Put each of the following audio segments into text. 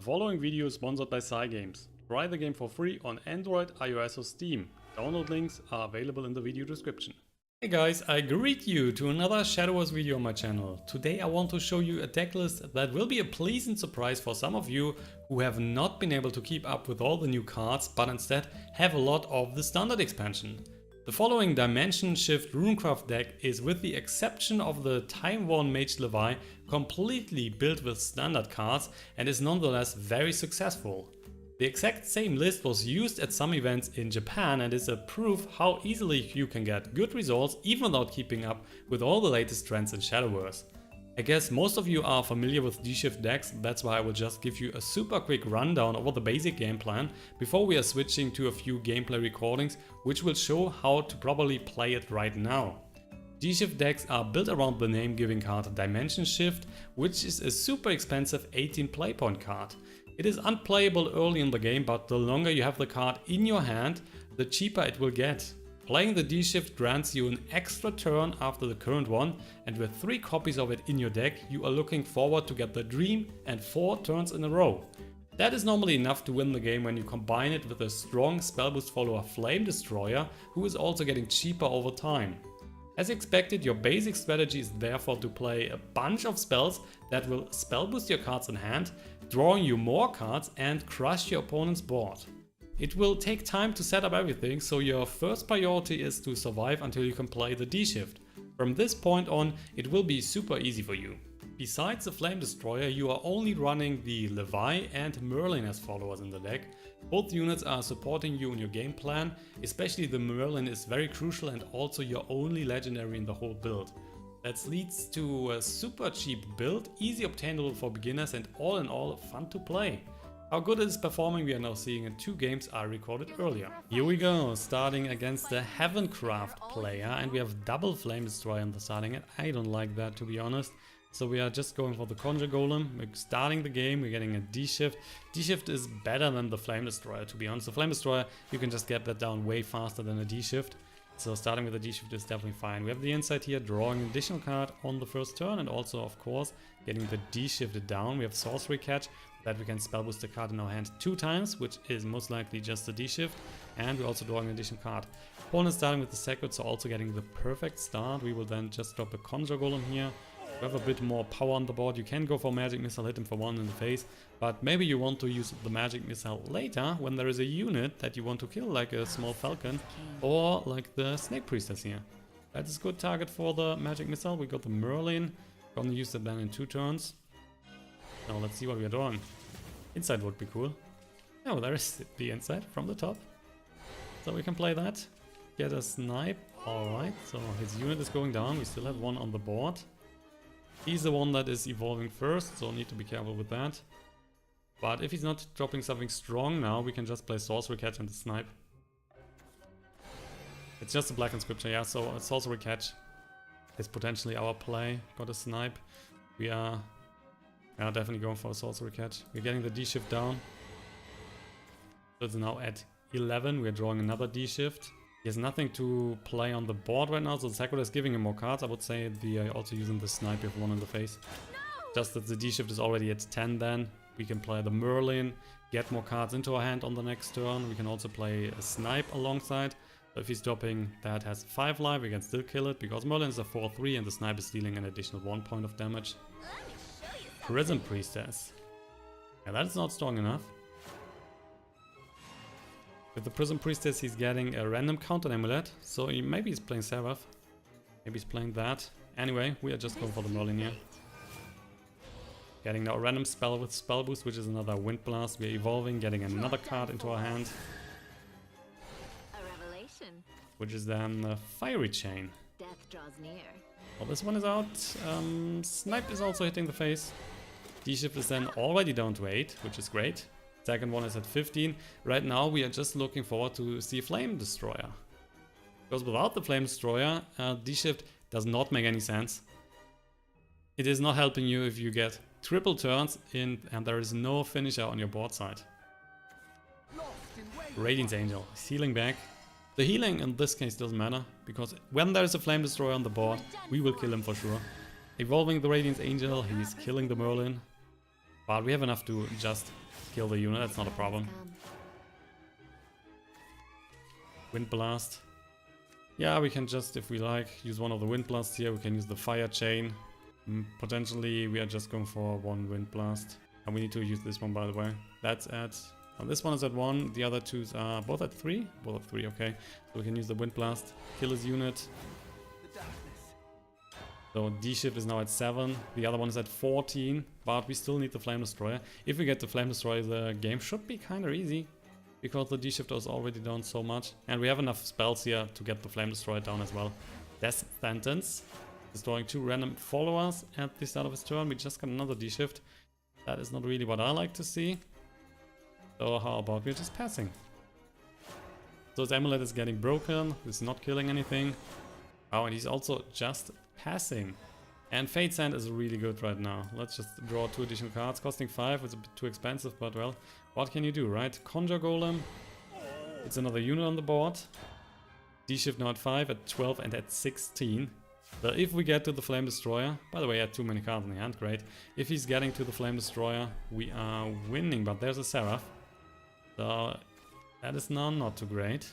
The following video is sponsored by Cygames. Try the game for free on Android, iOS or Steam. Download links are available in the video description. Hey guys, I greet you to another Shadowverse video on my channel. Today I want to show you a deck list that will be a pleasant surprise for some of you who have not been able to keep up with all the new cards, but instead have a lot of the standard expansion. The following DSHIFT RUNECRAFT deck is, with the exception of the Timeworn Mage Levi, completely built with standard cards and is nonetheless very successful. The exact same list was used at some events in Japan and is a proof how easily you can get good results even without keeping up with all the latest trends in Shadowverse. I guess most of you are familiar with DSHIFT decks, that's why I will just give you a super quick rundown over the basic game plan before we are switching to a few gameplay recordings which will show how to properly play it right now. DSHIFT decks are built around the name giving card Dimension Shift, which is a super expensive 18 play point card. It is unplayable early in the game, but the longer you have the card in your hand, the cheaper it will get. Playing the DSHIFT grants you an extra turn after the current one, and with 3 copies of it in your deck, you are looking forward to get the dream and 4 turns in a row. That is normally enough to win the game when you combine it with a strong spell boost follower Flame Destroyer, who is also getting cheaper over time. As expected, your basic strategy is therefore to play a bunch of spells that will spell boost your cards in hand, drawing you more cards and crush your opponent's board. It will take time to set up everything, so your first priority is to survive until you can play the DSHIFT. From this point on, it will be super easy for you. Besides the Flame Destroyer, you are only running the Levi and Merlin as followers in the deck. Both units are supporting you in your game plan, especially the Merlin is very crucial and also your only legendary in the whole build. That leads to a super cheap build, easy obtainable for beginners and all in all fun to play. How good it is performing we are now seeing in 2 games I recorded earlier. Here we go, starting against the Heavencraft player, and we have double Flame Destroyer in the starting end. I don't like that, to be honest. So we are just going for the Conjure Golem. We're starting the game, we're getting a DSHIFT. DSHIFT is better than the Flame Destroyer, to be honest. The Flame Destroyer, you can just get that down way faster than a DSHIFT. So starting with a DSHIFT is definitely fine. We have the insight here, drawing an additional card on the first turn, and also, of course, getting the DSHIFT down. We have Sorcery Cache, that we can spell boost the card in our hand 2 times, which is most likely just the DSHIFT, and we're also drawing an additional card. Opponent starting with the Sacred, so also getting the perfect start. We will then just drop a Conjure Golem here. You have a bit more power on the board. You can go for Magic Missile, hit him for 1 in the face, but maybe you want to use the Magic Missile later when there is a unit that you want to kill, like a small Falcon or like the Snake Priestess here. That is a good target for the Magic Missile. We got the Merlin, gonna use it then in 2 turns. Now let's see what we are drawing. Insight would be cool. Oh, there is the insight from the top. So we can play that. Get a snipe. Alright, so his unit is going down. We still have 1 on the board. He's the one that is evolving first, so need to be careful with that. But if he's not dropping something strong now, we can just play Sorcery Cache and the Snipe. It's just a black inscription, yeah, so a Sorcery Cache is potentially our play. Got a Snipe. We are definitely going for a Sorcery Cache. We're getting the DSHIFT down. So it's now at 11. We're drawing another DSHIFT. He has nothing to play on the board right now, so the Sacred is giving him more cards. I would say also using the Snipe with 1 in the face. Just that the DSHIFT is already at 10 then. We can play the Merlin, get more cards into our hand on the next turn. We can also play a Snipe alongside. So if he's dropping that has 5 life, we can still kill it, because Merlin is a 4/3 and the Snipe is dealing an additional 1 point of damage. Prism Priestess. Yeah, that is not strong enough. With the Prism Priestess he's getting a random counter amulet, so maybe he's playing Seraph. Maybe he's playing that. Anyway, we are just going for the Merlin here. Getting now a random spell with Spell Boost, which is another Wind Blast. We're evolving, getting another card into our hand. A revelation. Which is then a Fiery Chain. Death draws near. Well, this one is out. Snipe is also hitting the face. DSHIFT is then already down to 8, which is great. Second one is at 15. Right now we are just looking forward to see Flame Destroyer. Because without the Flame Destroyer, DSHIFT does not make any sense. It is not helping you if you get triple turns in and there is no finisher on your board side. Radiance Angel is healing back. The healing in this case doesn't matter, because when there is a Flame Destroyer on the board, we will kill him for sure. Evolving the Radiance Angel, he's killing the Merlin. But we have enough to just kill the unit, that's not a problem. Come. Wind Blast. Yeah, we can just, if we like, use one of the Wind Blasts here. We can use the Fire Chain. Potentially, we are just going for one Wind Blast. And we need to use this one, by the way. That's at... Oh, this one is at 1. The other twos are both at 3? Both at 3, okay. So we can use the Wind Blast. Kill his unit. So DSHIFT is now at 7. The other one is at 14. But we still need the Flame Destroyer. If we get the Flame Destroyer, the game should be kind of easy. Because the DSHIFT is already down so much. And we have enough spells here to get the Flame Destroyer down as well. Death Sentence. Destroying 2 random followers at the start of his turn. We just got another DSHIFT. That is not really what I like to see. So how about we're just passing? So his amulet is getting broken. He's not killing anything. Oh, and he's also just passing. And Fate Sand is really good right now. Let's just draw 2 additional cards. Costing 5. It's a bit too expensive, but well, what can you do, right? Conjure Golem. It's another unit on the board. DSHIFT now at 5, at 12, and at 16. So if we get to the Flame Destroyer, by the way, I had too many cards in the hand, great. If he's getting to the Flame Destroyer, we are winning, but there's a Seraph. So that is now not too great.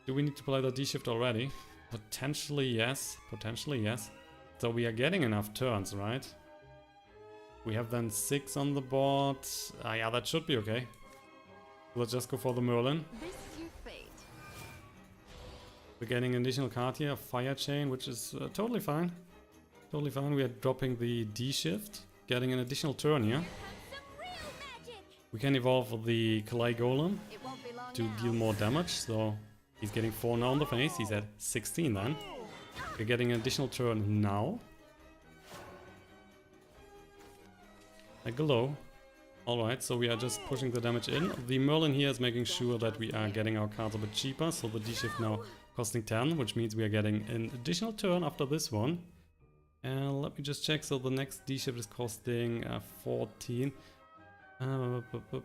Do we need to play the DSHIFT already? Potentially yes, potentially yes. So we are getting enough turns, right? We have then 6 on the board. Yeah, that should be okay. Let's just go for the Merlin. This is your fate. We're getting an additional card here, Fire Chain, which is totally fine. Totally fine. We are dropping the DSHIFT, getting an additional turn here. We can evolve the Kaleidoscopic Golem to deal more damage, so he's getting 4 now on the face. He's at 16 then. We're getting an additional turn now. A glow. Alright, so we are just pushing the damage in. The Merlin here is making sure that we are getting our cards a bit cheaper, so the DSHIFT now costing 10, which means we are getting an additional turn after this one. And let me just check, so the next DSHIFT is costing 14.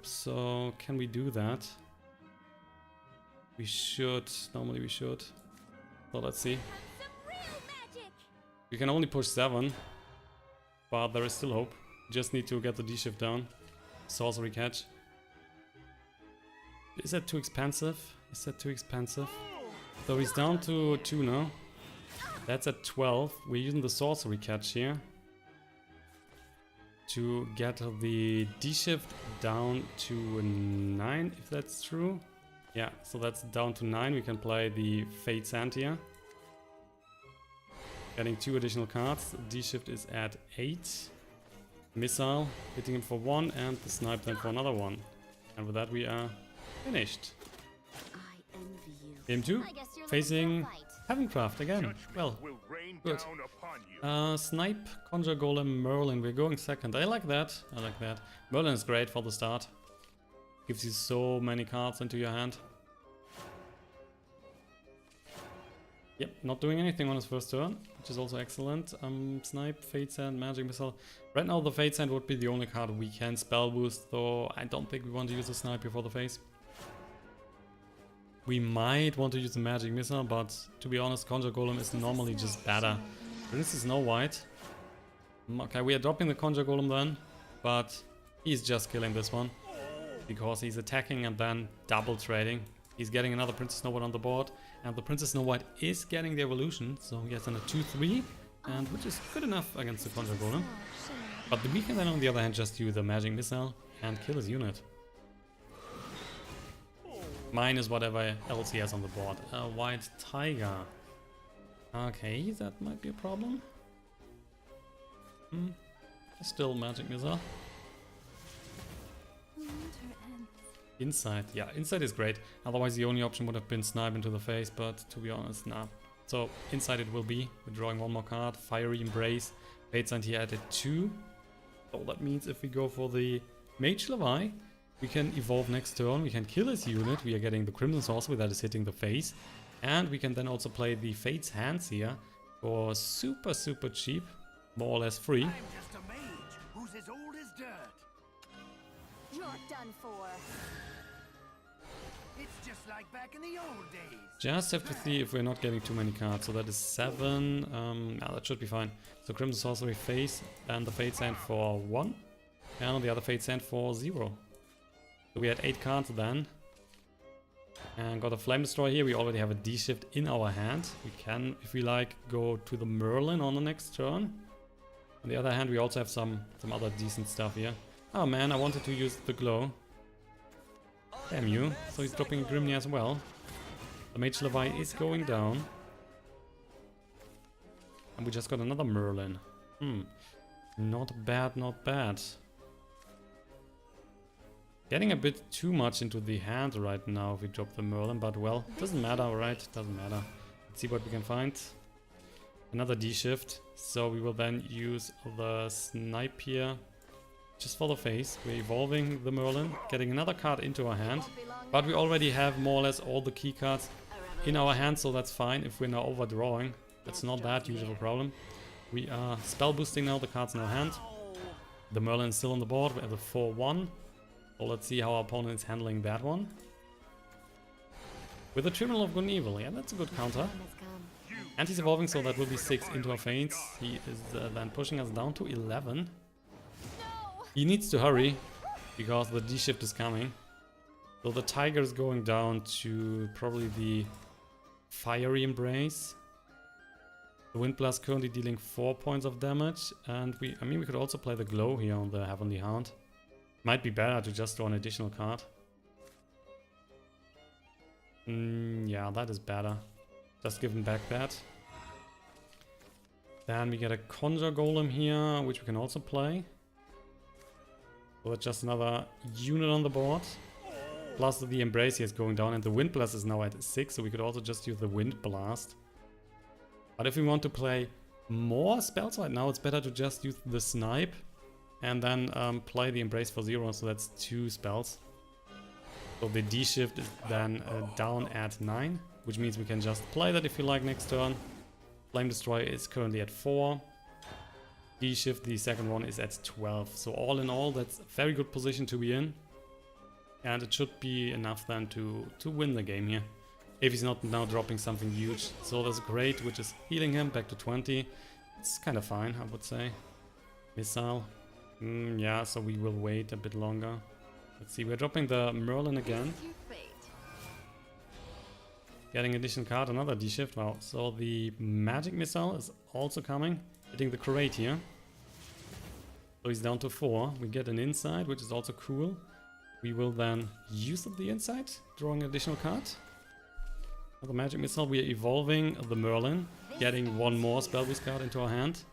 So can we do that? We should, normally we should. So let's see. We can only push 7, but there is still hope. Just need to get the DSHIFT down. Sorcery Cache. Is that too expensive? Is that too expensive? So he's down to 2 now. That's at 12. We're using the Sorcery Cache here to get the DSHIFT down to 9, if that's true. Yeah, so that's down to 9. We can play the Fate Sand here. Getting 2 additional cards. DSHIFT is at 8. Missile, hitting him for 1, and the Snipe then for another 1. And with that we are finished. I envy you. Game 2, facing Heavencraft again. Well, good. Snipe, Conjure Golem, Merlin. We're going second. I like that. I like that. Merlin is great for the start. Gives you so many cards into your hand. Yep, not doing anything on his first turn, which is also excellent. Snipe, Fate Sand, Magic Missile. Right now the Fate Sand would be the only card we can spell boost, though I don't think we want to use a Snipe before the face. We might want to use the Magic Missile, but to be honest, Conjure Golem is normally just better. This is Snow White. Okay, we are dropping the Conjure Golem then, but he's just killing this one. Because he's attacking and then double trading. He's getting another Princess Snow White on the board, and the Princess Snow White is getting the evolution, so he gets on a 2-3, and which is good enough against the Conjure Golem. But we can then on the other hand just use the Magic Missile and kill his unit. Minus whatever else he has on the board. A White Tiger. Okay, that might be a problem. Still Magic Missile. Inside, yeah, inside is great. Otherwise the only option would have been Snipe into the face, but to be honest, nah. So inside it will be. We're drawing one more card. Fiery Embrace. Fate Sand here at 2. So that means if we go for the Mage Levi, we can evolve next turn. We can kill his unit. We are getting the Crimson Sorcery that is hitting the face. And we can then also play the Fate's Hands here for super cheap. More or less free. I'm just a mage who's as old as dirt. You're done for. It's just like back in the old days. Just have to see if we're not getting too many cards. So that is 7. Yeah, that should be fine. So Crimson Sorcery face and the Fate Sand for 1. And the other Fate Sand for 0. So we had 8 cards then. And got a Flame Destroyer here. We already have a D-Shift in our hand. We can, if we like, go to the Merlin on the next turn. On the other hand, we also have some other decent stuff here. Oh man, I wanted to use the Glow. Damn you. So he's dropping a Grimnir as well. The Mage Levi is going down. And we just got another Merlin. Not bad, not bad. Getting a bit too much into the hand right now if we drop the Merlin, but well, doesn't matter, right? Doesn't matter. Let's see what we can find. Another D-Shift. So we will then use the Snipe here just for the face. We're evolving the Merlin, getting another card into our hand. But we already have more or less all the key cards in our hand, so that's fine. If we're now overdrawing, that's not that huge of a problem. We are spell boosting now the cards in our hand. The Merlin is still on the board. We have a 4-1. So let's see how our opponent is handling that one. With the Tribunal of Good and Evil, yeah, that's a good counter. And he's evolving, so that will be 6 into our feints. He is then pushing us down to 11. He needs to hurry, because the D-Shift is coming. So the Tiger is going down to probably the Fiery Embrace. The Wind Blast currently dealing 4 points of damage. And we could also play the Glow here on the Heavenly Hound. Might be better to just draw an additional card. Yeah, that is better. Just give him back that. Then we get a Conjure Golem here, which we can also play. So that's just another unit on the board. Plus the Embrace here is going down, and the Wind Blast is now at 6, so we could also just use the Wind Blast. But if we want to play more spells right now, it's better to just use the Snipe. And then play the Embrace for 0, so that's 2 spells. So the D-Shift is then down at 9, which means we can just play that if you like next turn. Flame Destroyer is currently at 4. D-Shift, the second one, is at 12. So all in all, that's a very good position to be in. And it should be enough then to win the game here. If he's not now dropping something huge. So that's great, which is healing him back to 20. It's kind of fine, I would say. Missile. Yeah, so we will wait a bit longer. Let's see, we're dropping the Merlin again. Getting additional card, another D-Shift. Wow, so the Magic Missile is also coming. Hitting the crate here. So he's down to 4. We get an Insight, which is also cool. We will then use the Insight, drawing an additional card. Another Magic Missile, we are evolving the Merlin. Getting one more Spell Boost card into our hand.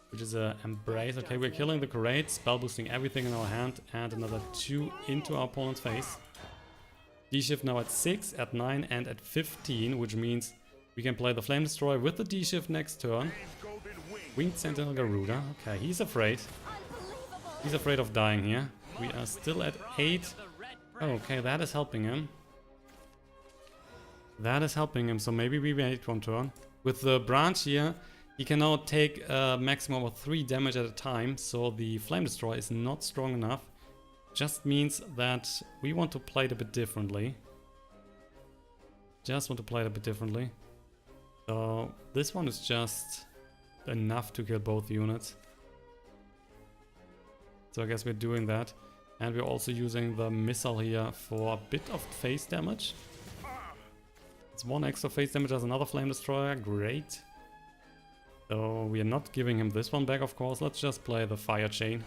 Which is a Embrace. Okay, we're killing the crate, spell boosting everything in our hand, and another 2 into our opponent's face. D-Shift now at 6, at 9, and at 15, which means we can play the Flame Destroyer with the D-Shift next turn. Winged Sentinel Garuda. Okay, he's afraid. He's afraid of dying here. We are still at 8. Oh, okay, that is helping him. That is helping him, so maybe we wait one turn. With the branch here, he can now take a maximum of 3 damage at a time, so the Flame Destroyer is not strong enough. Just means that we want to play it a bit differently. Just want to play it a bit differently. So this one is just enough to kill both units. So I guess we're doing that. And we're also using the missile here for a bit of face damage. It's 1 extra face damage as another Flame Destroyer, great. So we are not giving him this one back, of course. Let's just play the Fire Chain.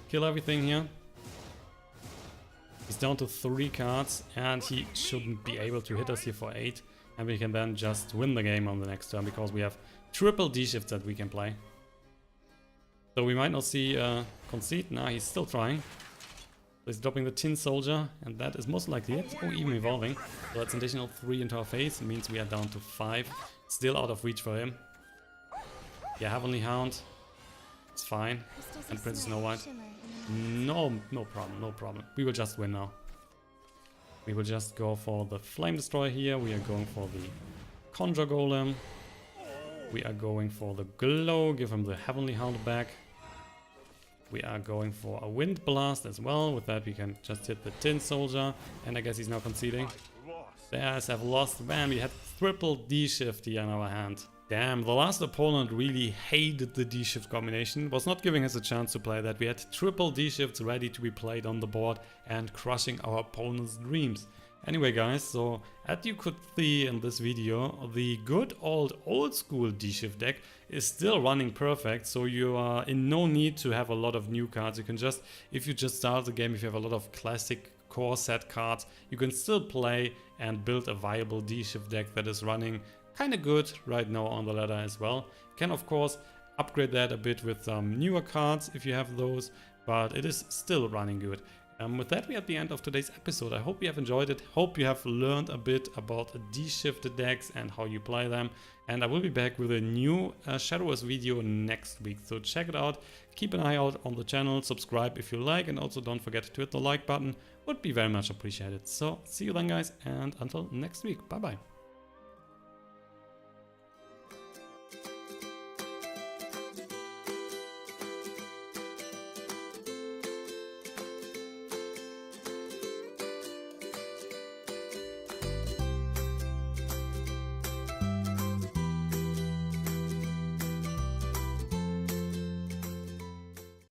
Kill everything here. He's down to 3 cards and he shouldn't be able to hit us here for 8. And we can then just win the game on the next turn because we have triple D-Shifts that we can play. So we might not see concede. Nah, he's still trying. So he's dropping the Tin Soldier and that is most likely it. Oh, even evolving. So that's an additional 3 into our face. It means we are down to 5. Still out of reach for him. Yeah, Heavenly Hound. It's fine. And Princess Snow White. No problem, no problem. We will just win now. We will just go for the Flame Destroyer here. We are going for the Conjure Golem. We are going for the Glow. Give him the Heavenly Hound back. We are going for a Wind Blast as well. With that we can just hit the Tin Soldier. And I guess he's now conceding. Yes, I've lost. Man, we had triple D-Shift here in our hand. Damn, the last opponent really hated the D-Shift combination, was not giving us a chance to play that. We had triple D-Shifts ready to be played on the board and crushing our opponent's dreams. Anyway guys, so as you could see in this video, the good old school D-Shift deck is still running perfect, so you are in no need to have a lot of new cards. You can just, if you just start the game, if you have a lot of classic core set cards, you can still play and build a viable D-Shift deck that is running kind of good right now on the ladder as well. You can of course upgrade that a bit with some newer cards if you have those, but it is still running good. With that, we're at the end of today's episode. I hope you have enjoyed it. Hope you have learned a bit about D-shifted decks and how you play them. And I will be back with a new Shadowverse video next week. So check it out. Keep an eye out on the channel. Subscribe if you like. And also don't forget to hit the like button. Would be very much appreciated. So see you then guys. And until next week. Bye bye.